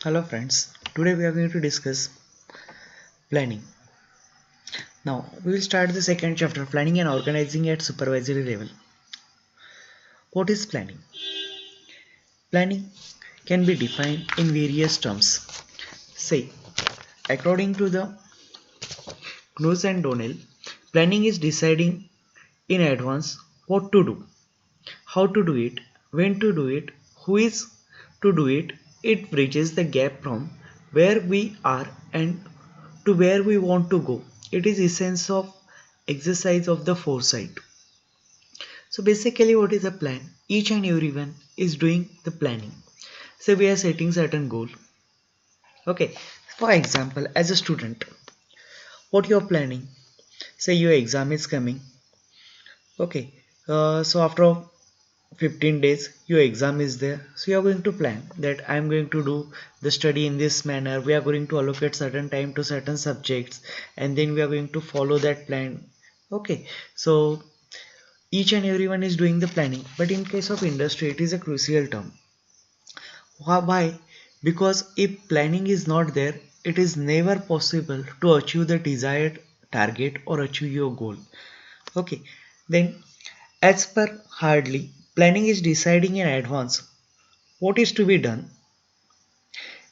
Hello friends, today we are going to discuss planning. Now we will start the second chapter, planning and organizing at supervisory level. What is planning? Planning can be defined in various terms. Say, according to the Knowles and Donnell, planning is deciding in advance what to do, how to do it, when to do it, who is to do it. It bridges the gap from where we are and to where we want to go. It is essence of exercise of the foresight. So basically what is a plan? Each and everyone is doing the planning. So we are setting certain goal. Okay. For example, as a student, what you are planning? Say your exam is coming. Okay. So after 15 days your exam is there, so you are going to plan that I am going to do the study in this manner. We are going to allocate certain time to certain subjects, and then we are going to follow that plan. Okay, so each and everyone is doing the planning, but in case of industry it is a crucial term. Why? Because if planning is not there, it is never possible to achieve the desired target or achieve your goal. Okay, then as per Hardly, planning is deciding in advance what is to be done.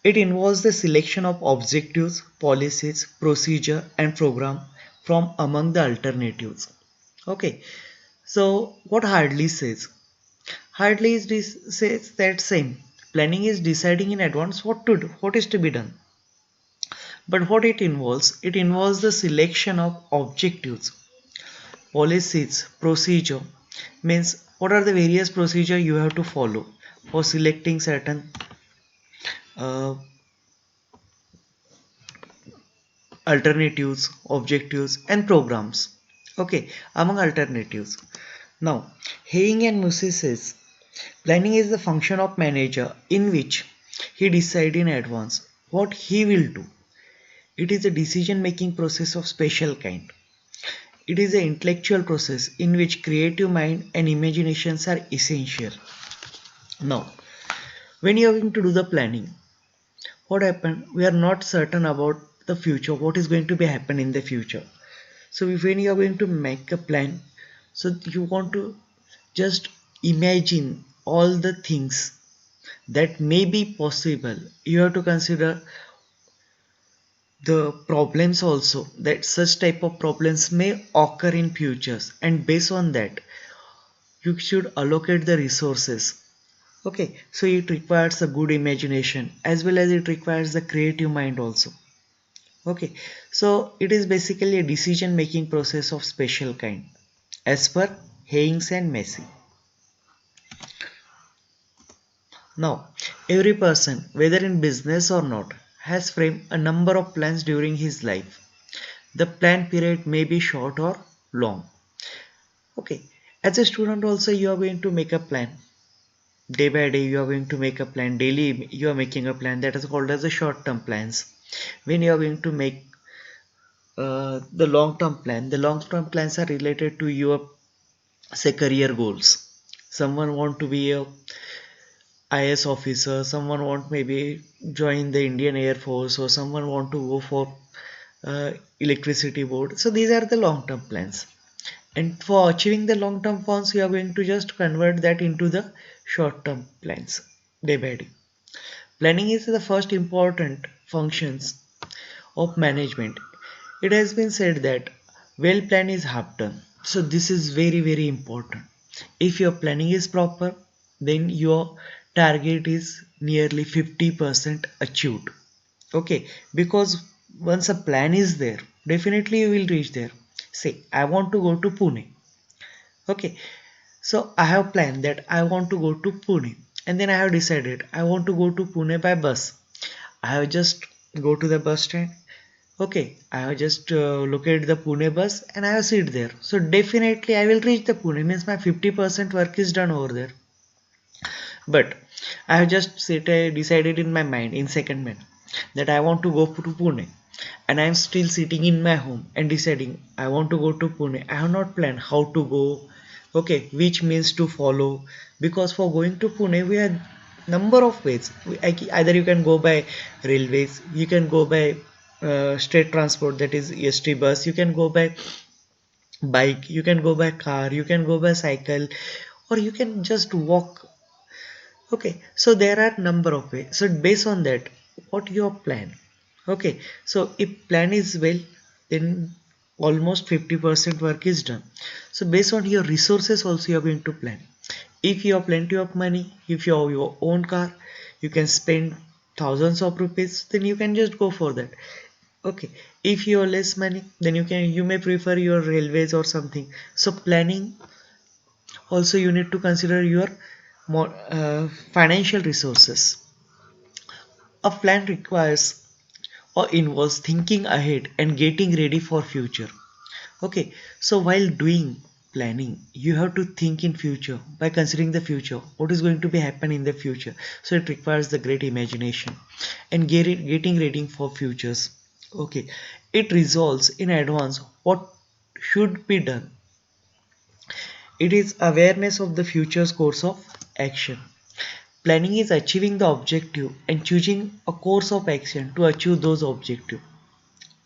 It involves the selection of objectives, policies, procedure, and program from among the alternatives. Okay, so what Hardly says? Hardly says that same. Planning is deciding in advance what to do, what is to be done. But what it involves the selection of objectives, policies, procedure. Means what are the various procedure you have to follow for selecting certain uh, alternatives, objectives, and programs. Okay, among alternatives. Now, Haying and Musi says planning is the function of manager in which he decide in advance what he will do. It is a decision making process of special kind. It is an intellectual process in which creative mind and imaginations are essential. Now, when you are going to do the planning, what happened? We are not certain about the future, what is going to be happen in the future. So when you are going to make a plan, so you want to just imagine all the things that may be possible. You have to consider the problems also, that such type of problems may occur in futures, and based on that you should allocate the resources. Okay, so it requires a good imagination as well as it requires the creative mind also. Okay, so it is basically a decision making process of special kind as per Haynes and Massey. Now, every person, whether in business or not, has framed a number of plans during his life. The plan period may be short or long. Okay, as a student also you are going to make a plan. Day by day you are going to make a plan. Daily you are making a plan, that is called as the short term plans. When you are going to make the long term plan, the long term plans are related to your say career goals. Someone want to be a IS officer, someone want maybe join the Indian Air Force, or someone want to go for electricity board. So these are the long term plans, and for achieving the long term plans you are going to just convert that into the short term plans day by day. Planning is the first important functions of management. It has been said that well plan is half done. So this is very very important. If your planning is proper, then your target is nearly 50% achieved. Okay, because once a plan is there, definitely you will reach there. Say, I want to go to Pune. Okay, so I have planned that I want to go to Pune, and then I have decided I want to go to Pune by bus. I have just go to the bus stand. Okay, I have just locate the Pune bus and I have sit there. So definitely I will reach the Pune. Means my 50% work is done over there. But I have just decided in my mind in second man that I want to go to Pune, and I am still sitting in my home and deciding I want to go to Pune. I have not planned how to go, okay, which means to follow, because for going to Pune we have number of ways. Either you can go by railways, you can go by state transport, that is ST bus, you can go by bike, you can go by car, you can go by cycle, or you can just walk. Okay, so there are number of ways. So based on that, what your plan? Okay, so if plan is well, then almost 50% work is done. So based on your resources also you are going to plan. If you have plenty of money, if you have your own car, you can spend thousands of rupees, then you can just go for that. Okay, if you have less money, then you may prefer your railways or something. So planning, also you need to consider your more financial resources. A plan requires or involves thinking ahead and getting ready for future. Okay, so while doing planning, you have to think in future by considering the future, what is going to be happen in the future. So it requires the great imagination and getting ready for futures. Okay, it resolves in advance what should be done. It is awareness of the future's course of action. Planning is achieving the objective and choosing a course of action to achieve those objectives.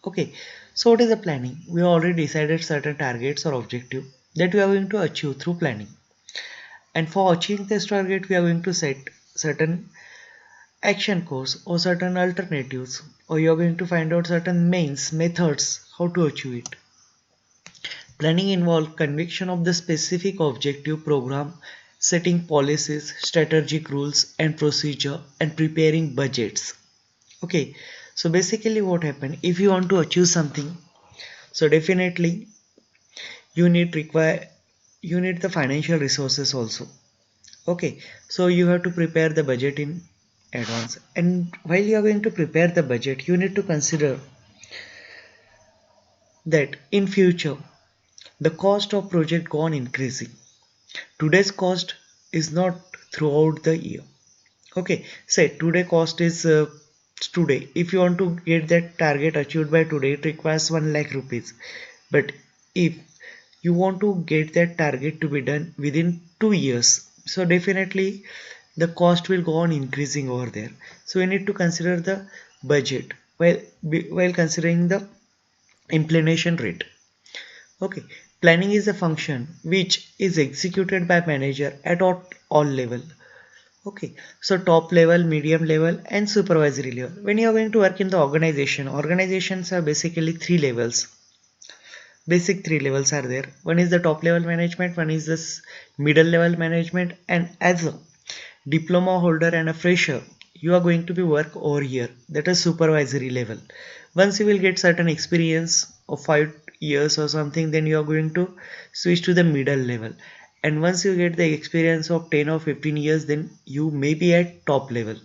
Okay, so what is the planning? We already decided certain targets or objective that we are going to achieve through planning. And for achieving this target, we are going to set certain action course or certain alternatives, or you are going to find out certain means, methods how to achieve it. Planning involves conviction of the specific objective program, setting policies, strategic rules and procedure, and preparing budgets. Okay, so basically what happened if you want to achieve something, so definitely you need require you need the financial resources also. Okay, so you have to prepare the budget in advance, and while you are going to prepare the budget, you need to consider that in future the cost of project go on increasing. Today's cost is not throughout the year. Okay, say today cost is today. If you want to get that target achieved by today, it requires 1 lakh rupees. But if you want to get that target to be done within 2 years, so definitely the cost will go on increasing over there. So we need to consider the budget while considering the implementation rate. Okay, planning is a function which is executed by manager at all level. Okay, so top level, medium level, and supervisory level. When you are going to work in the organization, organizations are basically three levels. Basic three levels are there. One is the top level management, one is this middle level management, and as a diploma holder and a fresher, you are going to be work over here. That is supervisory level. Once you will get certain experience of 5 years or something, then you are going to switch to the middle level. And once you get the experience of 10 or 15 years, then you may be at top level.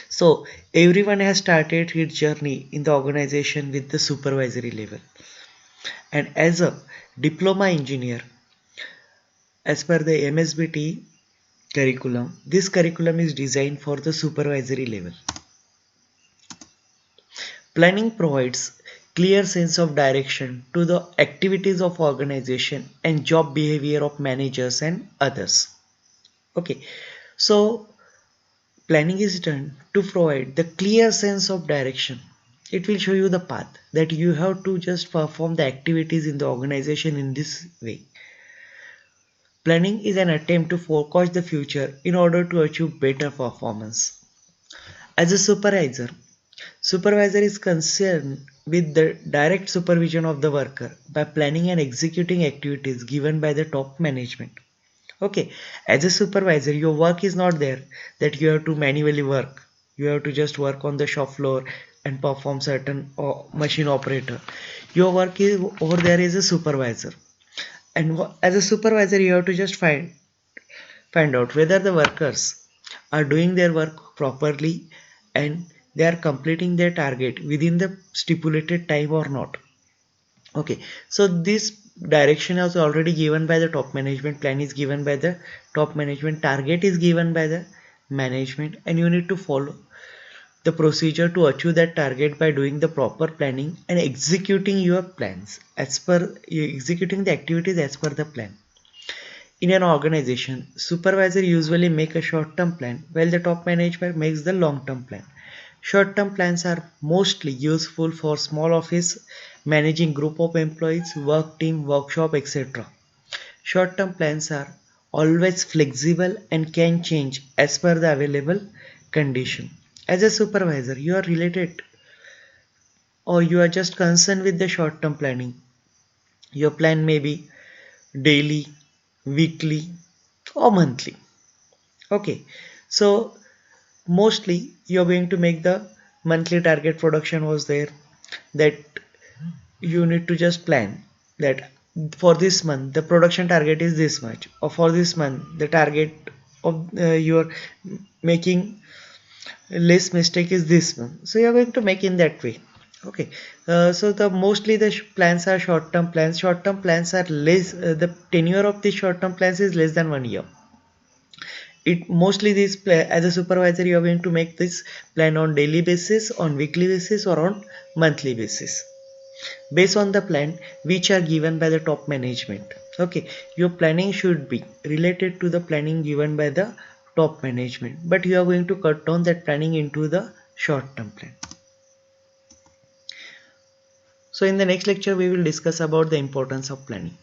So everyone has started his journey in the organization with the supervisory level. And as a diploma engineer, as per the MSBT curriculum, this curriculum is designed for the supervisory level. Planning provides clear sense of direction to the activities of organization and job behavior of managers and others. Okay, so planning is done to provide the clear sense of direction. It will show you the path that you have to just perform the activities in the organization in this way. Planning is an attempt to forecast the future in order to achieve better performance. As a supervisor is concerned with the direct supervision of the worker by planning and executing activities given by the top management. Okay, as a supervisor, your work is not there that you have to manually work. You have to just work on the shop floor and perform certain machine operator. Your work is over there is a supervisor, and as a supervisor, you have to just find out whether the workers are doing their work properly and they are completing their target within the stipulated time or not. Okay, so this direction is already given by the top management, plan is given by the top management, target is given by the management, and you need to follow the procedure to achieve that target by doing the proper planning and executing your plans as per executing the activities as per the plan. In an organization, supervisor usually make a short-term plan while the top management makes the long-term plan. Short-term plans are mostly useful for small office managing group of employees, work team, workshop, etc. Short-term plans are always flexible and can change as per the available condition. As a supervisor, you are related or you are just concerned with the short-term planning. Your plan may be daily, weekly, or monthly. Okay, so mostly you're going to make the monthly target production was there, that you need to just plan that for this month the production target is this much, or for this month the target of your making less mistake is this one, so you're going to make in that way. Okay, so the mostly the plans are short term plans are less, the tenure of the short term plans is less than 1 year. It mostly this as a supervisor you are going to make this plan on daily basis, on weekly basis, or on monthly basis based on the plan which are given by the top management. Okay, your planning should be related to the planning given by the top management, but you are going to cut down that planning into the short term plan. So in the next lecture we will discuss about the importance of planning.